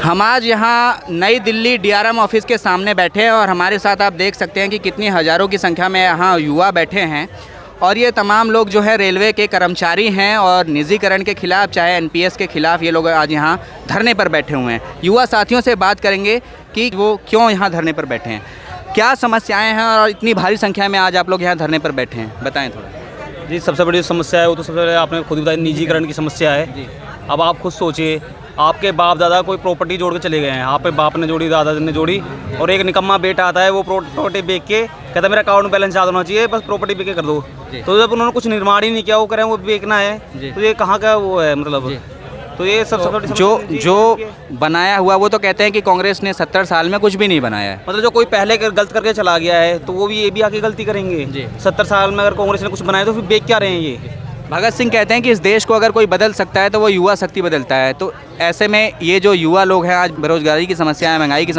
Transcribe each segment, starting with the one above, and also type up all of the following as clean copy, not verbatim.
हम आज यहाँ नई दिल्ली डीआरएम ऑफिस के सामने बैठे हैं और हमारे साथ आप देख सकते हैं कि कितनी हज़ारों की संख्या में यहाँ युवा बैठे हैं और ये तमाम लोग जो है रेलवे के कर्मचारी हैं और निजीकरण के खिलाफ चाहे एनपीएस के खिलाफ ये लोग आज यहाँ धरने पर बैठे हुए हैं। युवा साथियों से बात करेंगे कि वो क्यों यहाँ धरने पर बैठे हैं, क्या समस्याएँ हैं और इतनी भारी संख्या में आज आप लोग यहाँ धरने पर बैठे हैं, बताएँ थोड़ा। जी, सबसे बड़ी समस्या है वो तो सबसे पहले आपने खुद बताया, निजीकरण की समस्या है जी। अब आप खुद सोचिए, आपके बाप दादा कोई प्रॉपर्टी जोड़ के चले गए हैं, आप पे बाप ने जोड़ी, दादा ने जोड़ी, और एक निकम्मा बेटा आता है वो प्रॉपर्टी बेच के कहता है मेरा अकाउंट बैलेंस ज़्यादा होना चाहिए, बस प्रॉपर्टी बेच के कर दो। तो जब उन्होंने कुछ निर्माण ही नहीं किया, वो कह रहे हैं वो बेचना है, तो ये कहाँ का वो है मतलब। तो ये सब जो बनाया हुआ वो तो कहते हैं कि कांग्रेस ने 70 साल में कुछ भी नहीं बनाया है। मतलब जो कोई पहले गलत करके चला गया है तो वो भी ये भी आके गलती करेंगे। 70 साल में अगर कांग्रेस ने कुछ बनाया तो फिर बेच क्या रहे हैं ये। भगत सिंह कहते हैं कि इस देश को अगर कोई बदल सकता है तो वो युवा शक्ति बदलता है। तो ऐसे में ये जो युवा लोग हैं, आज बेरोजगारी की समस्या है, महंगाई की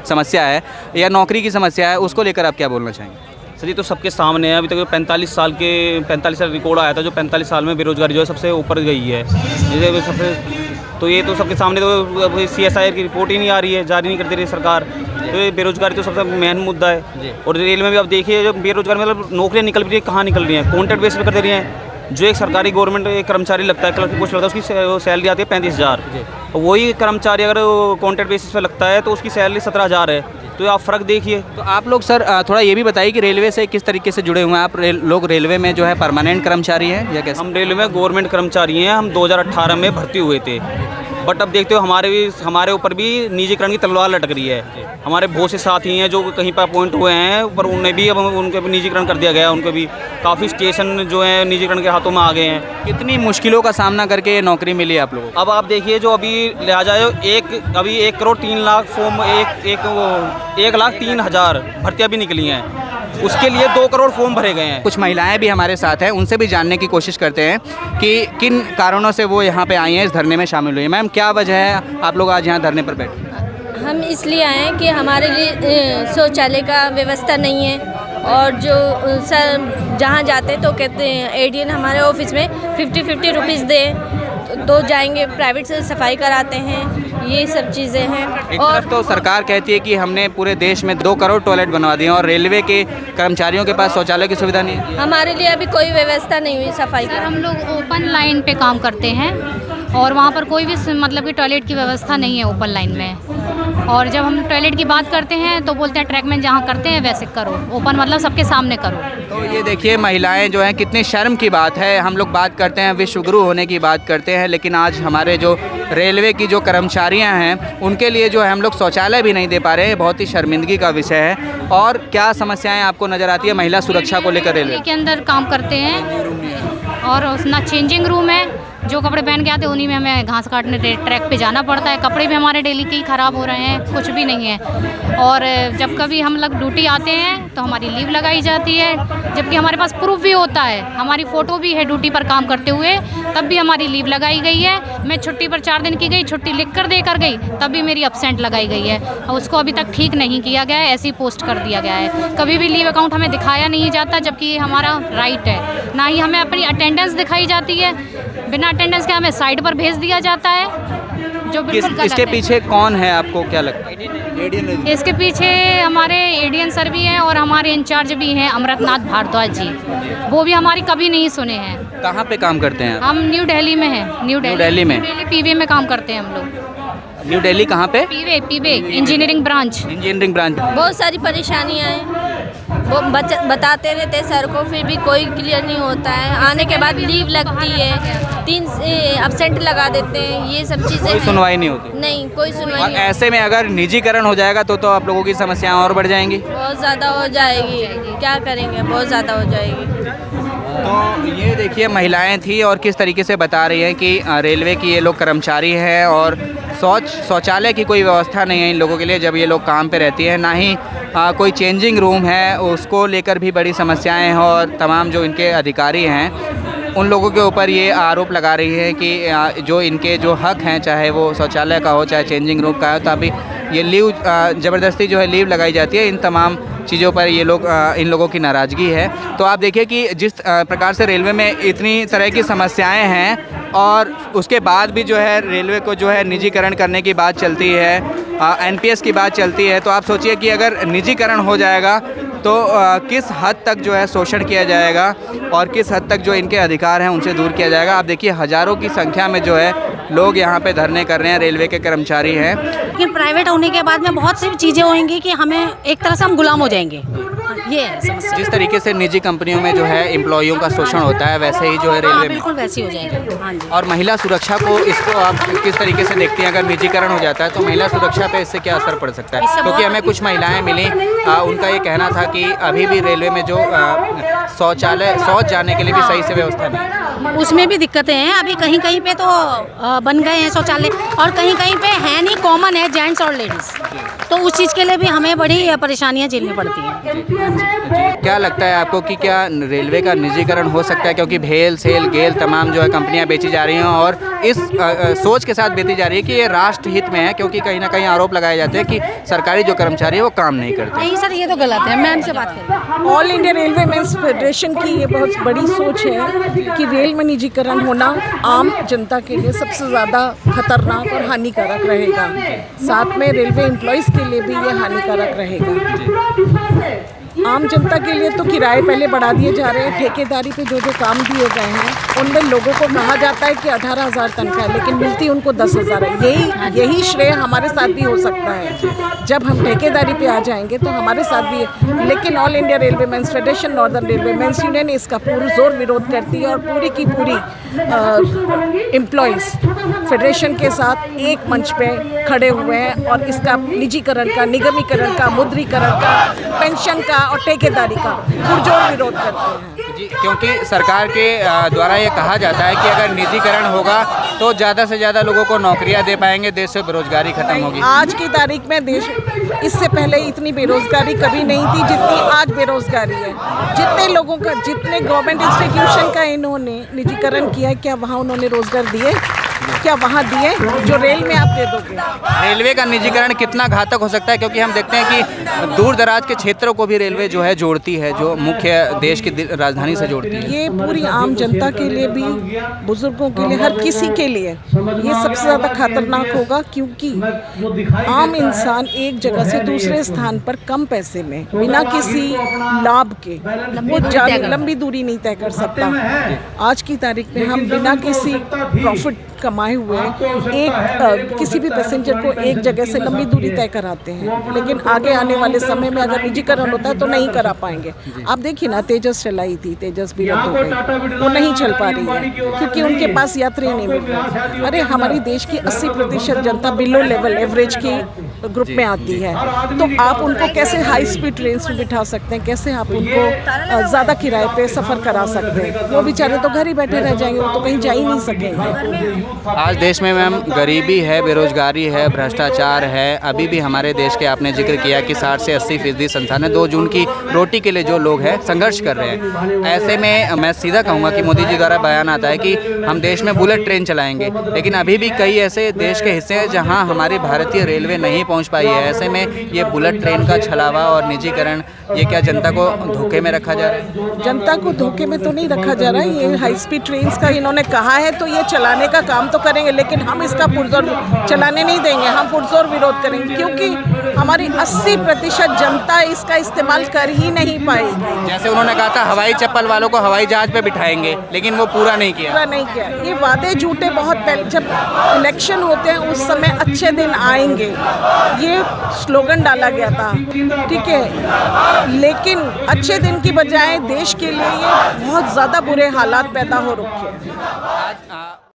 समस्या है या नौकरी की समस्या है, उसको लेकर आप क्या बोलना चाहेंगे? सर ये तो सबके सामने है। अभी तक 45 साल रिकॉर्ड आया था जो 45 साल में बेरोजगारी जो है सबसे ऊपर गई है। जैसे सबसे तो ये तो सबके सामने, तो CSIR की रिपोर्ट ही नहीं आ रही है, जारी नहीं कर दे रही सरकार। तो ये बेरोजगारी तो सबसे मेन मुद्दा है। और रेल में भी आप देखिए, जो बेरोजगारी मतलब नौकरियाँ निकल भी रही है, कहाँ निकल रही हैं, कॉन्ट्रैक्ट बेस पर कर दे रही हैं। जो एक सरकारी गवर्नमेंट एक कर्मचारी लगता है, क्लर्क की पोस्ट लगता है, उसकी सैलरी आती है 35,000। वही कर्मचारी अगर कॉन्ट्रैक्ट बेसिस पे लगता है तो उसकी सैलरी 17,000 है। तो आप फ़र्क देखिए। तो आप लोग सर थोड़ा ये भी बताइए कि रेलवे से किस तरीके से जुड़े हुए हैं आप? लोग रेलवे में जो है परमानेंट कर्मचारी हैं या कैसे? हम रेलवे में गवर्नमेंट कर्मचारी हैं। हम 2018 में भर्ती हुए थे, बट अब देखते हो हमारे ऊपर भी निजीकरण की तलवार लटक रही है। हमारे बहुत से साथी हैं जो कहीं पर अपॉइंट हुए हैं, पर उन्हें भी अब उनके भी निजीकरण कर दिया गया है। उनके भी काफ़ी स्टेशन जो है निजीकरण के हाथों में आ गए हैं। कितनी मुश्किलों का सामना करके ये नौकरी मिली है आप लोगों को? अब आप देखिए, जो अभी लिया जाए अभी 1 करोड़ 3 लाख फॉर्म, 1,03,000 भर्तियाँ भी निकली हैं, उसके लिए 2 करोड़ फॉर्म भरे गए हैं। कुछ महिलाएं भी हमारे साथ हैं, उनसे भी जानने की कोशिश करते हैं कि किन कारणों से वो यहाँ पे आई हैं, इस धरने में शामिल हुई हैं। मैम, क्या वजह है आप लोग आज यहाँ धरने पर बैठे? हम इसलिए आए हैं कि हमारे लिए शौचालय का व्यवस्था नहीं है, और जो सर जहाँ जाते तो कहते हैं एडीएन हमारे ऑफिस में 50-50 रुपीज़ दें तो जाएंगे, प्राइवेट से सफाई कराते हैं, ये सब चीज़ें हैं। एक तरफ तो सरकार कहती है कि हमने पूरे देश में 2 करोड़ टॉयलेट बनवा दिए और रेलवे के कर्मचारियों के पास शौचालय की सुविधा नहीं है। हमारे लिए अभी कोई व्यवस्था नहीं हुई सफाई की। हम लोग ओपन लाइन पे काम करते हैं और वहाँ पर कोई भी मतलब कि टॉयलेट की व्यवस्था नहीं है ओपन लाइन में। और जब हम टॉयलेट की बात करते हैं तो बोलते हैं ट्रैकमैन जहाँ करते हैं वैसे करो, ओपन मतलब सबके सामने करो। तो ये देखिए महिलाएं जो हैं, कितनी शर्म की बात है। हम लोग बात करते हैं विश्व गुरु होने की बात करते हैं, लेकिन आज हमारे जो रेलवे की जो कर्मचारियां हैं उनके लिए जो है हम लोग शौचालय भी नहीं दे पा रहे हैं। बहुत ही शर्मिंदगी का विषय है। और क्या समस्याएं आपको नज़र आती है महिला सुरक्षा को लेकर रेलवे के अंदर काम करते हैं और ना चेंजिंग रूम है, जो कपड़े पहन के आते हैं उन्हीं में हमें घास काटने ट्रैक पे जाना पड़ता है। कपड़े भी हमारे डेली के ही ख़राब हो रहे हैं, कुछ भी नहीं है। और जब कभी हम लोग ड्यूटी आते हैं तो हमारी लीव लगाई जाती है, जबकि हमारे पास प्रूफ भी होता है, हमारी फ़ोटो भी है ड्यूटी पर काम करते हुए, तब भी हमारी लीव लगाई गई है। मैं छुट्टी पर 4 दिन की गई, छुट्टी लिख कर देकर गई, तब भी मेरी एब्सेंट लगाई गई है। उसको अभी तक ठीक नहीं किया गया है, ऐसे ही पोस्ट कर दिया गया है। कभी भी लीव अकाउंट हमें दिखाया नहीं जाता, जबकि ये हमारा राइट है। ना ही हमें अपनी अटेंडेंस दिखाई जाती है, बिना अटेंडेंस के हमें साइड पर भेज दिया जाता है, जो बिल्कुल गलत है। इसके पीछे कौन है आपको क्या लगता है? इसके पीछे हमारे एडीएन सर भी हैं और हमारे इंचार्ज भी हैं अमृतनाथ भारद्वाज जी, वो भी हमारी कभी नहीं सुने हैं। कहाँ पे काम करते हैं आप? हम न्यू दिल्ली में हैं। न्यू दिल्ली में पीवे में काम करते हैं हम लोग। न्यू दिल्ली कहाँ पे? पीवे इंजीनियरिंग ब्रांच। बहुत सारी परेशानियाँ हैं, वो बताते रहते सर को, फिर भी कोई क्लियर नहीं होता है। आने के बाद लीव लगती है, 3 एब्सेंट लगा देते हैं, ये सब चीज़ें। कोई सुनवाई नहीं होती? नहीं, कोई सुनवाई और नहीं। ऐसे में अगर निजीकरण हो जाएगा तो आप लोगों की समस्याएं और बढ़ जाएंगी? बहुत ज़्यादा हो जाएगी, क्या करेंगे, बहुत ज़्यादा हो जाएगी। तो ये देखिए महिलाएं थी और किस तरीके से बता रही हैं कि रेलवे की ये लोग कर्मचारी हैं और शौचालय की कोई व्यवस्था नहीं है इन लोगों के लिए जब ये लोग काम पे रहती है, ना ही कोई चेंजिंग रूम है, उसको लेकर भी बड़ी समस्याएं हैं। और तमाम जो इनके अधिकारी हैं उन लोगों के ऊपर ये आरोप लगा रही है कि जो इनके जो हक हैं, चाहे वो शौचालय का हो चाहे चेंजिंग रूम का हो, तो अभी ये लीव ज़बरदस्ती जो है लीव लगाई जाती है इन तमाम चीज़ों पर ये लोग इन लोगों की नाराज़गी है। तो आप देखिए कि जिस प्रकार से रेलवे में इतनी तरह की समस्याएं हैं और उसके बाद भी जो है रेलवे को जो है निजीकरण करने की बात चलती है, एनपीएस की बात चलती है। तो आप सोचिए कि अगर निजीकरण हो जाएगा तो किस हद तक जो है शोषण किया जाएगा और किस हद तक जो इनके अधिकार हैं उनसे दूर किया जाएगा। आप देखिए हज़ारों की संख्या में जो है लोग यहाँ पे धरने कर रहे हैं, रेलवे के कर्मचारी हैं। लेकिन प्राइवेट होने के बाद में बहुत सी चीज़ें होंगी कि हमें एक तरह से हम गुलाम हो जाएंगे, ये है समस्या। जिस तरीके से निजी कंपनियों में जो है एम्प्लॉइयों का शोषण होता है वैसे ही जो है रेलवे में बिल्कुल वैसी हो जाएगी। हाँ जी। और महिला सुरक्षा को इसको आप किस तरीके से देखती हैं? अगर निजीकरण हो जाता है तो महिला सुरक्षा पे इससे क्या असर पड़ सकता है? क्योंकि हमें कुछ महिलाएं मिली, उनका ये कहना था कि अभी भी रेलवे में जो शौच जाने के लिए भी सही से व्यवस्था नहीं, उसमें भी दिक्कतें हैं। अभी कहीं कहीं पे तो बन गए हैं शौचालय और कहीं कहीं पे है नहीं, कॉमन है जेंट्स और लेडीज़। तो उस चीज़ के लिए भी हमें बड़ी परेशानियाँ झेलनी पड़ती हैं। क्या लगता है आपको कि क्या रेलवे का निजीकरण हो सकता है? क्योंकि भेल सेल गेल तमाम जो है कंपनियां बेची जा रही हैं और इस सोच के साथ बेची जा रही है कि ये राष्ट्र हित में है, क्योंकि कहीं ना कहीं आरोप लगाए जाते हैं कि सरकारी जो कर्मचारी है वो काम नहीं करते। नहीं सर, ये तो गलत है। मैम से बात करें। All India railway men's federation की ये बहुत बड़ी सोच है कि रेल में निजीकरण होना आम जनता के लिए सबसे ज़्यादा खतरनाक और हानिकारक रहेगा। साथ में रेलवे एम्प्लॉयज़ के लिए भी ये हानिकारक रहेगा। आम जनता के लिए तो किराए पहले बढ़ा दिए जा रहे हैं, ठेकेदारी पे जो जो काम दिए गए हैं उनमें लोगों को कहा जाता है कि 18,000 तनख्वाह है, लेकिन मिलती उनको 10,000 है। यही श्रेय हमारे साथ भी हो सकता है। जब हम ठेकेदारी पे आ जाएंगे तो हमारे साथ भी है। लेकिन all India railway men's federation, northern railway men's union इसका पुरजोर विरोध करती है और पूरी की पूरी एम्प्लॉयज़ फेडरेशन के साथ एक मंच पे खड़े हुए हैं और इसका निजीकरण का, निगमीकरण का, मुद्रीकरण का, पेंशन का और ठेकेदारी का पुरजोर विरोध करते हैं। जी, क्योंकि सरकार के द्वारा ये कहा जाता है कि अगर निजीकरण होगा तो ज़्यादा से ज़्यादा लोगों को नौकरियां दे पाएंगे, देश से बेरोजगारी खत्म होगी। आज की तारीख में देश, इससे पहले इतनी बेरोजगारी कभी नहीं थी जितनी आज बेरोजगारी है। जितने लोगों का, जितने गवर्नमेंट इंस्टीट्यूशन का इन्होंने निजीकरण किया, क्या वहाँ उन्होंने रोजगार दिए? क्या वहाँ दिए जो रेल में आप दे दोगे? रेलवे का निजीकरण कितना घातक हो सकता है? क्योंकि हम देखते हैं कि दूर दराज के क्षेत्रों को भी रेलवे जो है जोड़ती है, जो मुख्य देश की राजधानी से जोड़ती है। ये पूरी आम जनता के लिए भी, बुजुर्गों के लिए, हर किसी के लिए ये सबसे ज़्यादा खतरनाक होगा, क्योंकि आम इंसान एक जगह से दूसरे स्थान पर कम पैसे में बिना किसी लाभ के लंबी दूरी नहीं तय कर सकता। आज की तारीख में हम बिना किसी प्रॉफिट कमाए हुए किसी भी पैसेंजर को एक जगह से लंबी दूरी तय कराते हैं, लेकिन आगे आने वाले समय में अगर निजीकरण होता है तो नहीं करा पाएंगे। आप देखिए ना, तेजस चलाई थी, तेजस भी रद्द हो गई, वो नहीं चल पा रही है क्योंकि उनके पास यात्री नहीं मिल रहे। अरे हमारे देश की 80% जनता बिलो लेवल एवरेज की ग्रुप में आती है, तो आप उनको कैसे हाई स्पीड ट्रेन में बिठा सकते हैं? कैसे आप उनको ज़्यादा किराए पे सफ़र करा सकते हैं? वो बेचारे तो घर ही बैठे रह जाएंगे, वो तो कहीं जा ही नहीं सकेंगे। आज देश में मैम गरीबी है, बेरोजगारी है, भ्रष्टाचार है। अभी भी हमारे देश के आपने जिक्र किया कि 60 से 80% संस्थान है 2 जून की रोटी के लिए जो लोग हैं संघर्ष कर रहे हैं। ऐसे में मैं सीधा कहूँगा कि मोदी जी द्वारा बयान आता है कि हम देश में बुलेट ट्रेन चलाएंगे, लेकिन अभी भी कई ऐसे देश के हिस्से हैं जहाँ हमारी भारतीय रेलवे नहीं पहुँच पाई है। ऐसे में ये बुलेट ट्रेन का छलावा और निजीकरण, ये क्या जनता को धोखे में रखा जा रहा है? जनता को धोखे में तो नहीं रखा जा रहा है। ये हाई स्पीड ट्रेन का इन्होंने कहा है तो ये चलाने का काम तो करेंगे, लेकिन हम इसका पुरजोर चलाने नहीं देंगे। हम पुरजोर विरोध करेंगे क्योंकि हमारी 80% जनता इसका इस्तेमाल कर ही नहीं पाएगी। जैसे उन्होंने कहा था हवाई चप्पल वालों को हवाई जहाज पे बिठाएंगे, लेकिन वो पूरा नहीं किया। ये वादे झूठे बहुत पहले, जब इलेक्शन होते हैं उस समय अच्छे दिन आएंगे, ये स्लोगन डाला गया था, ठीक है, लेकिन अच्छे दिन की बजाय देश के लिए ये बहुत ज़्यादा बुरे हालात पैदा हो रखे हैं।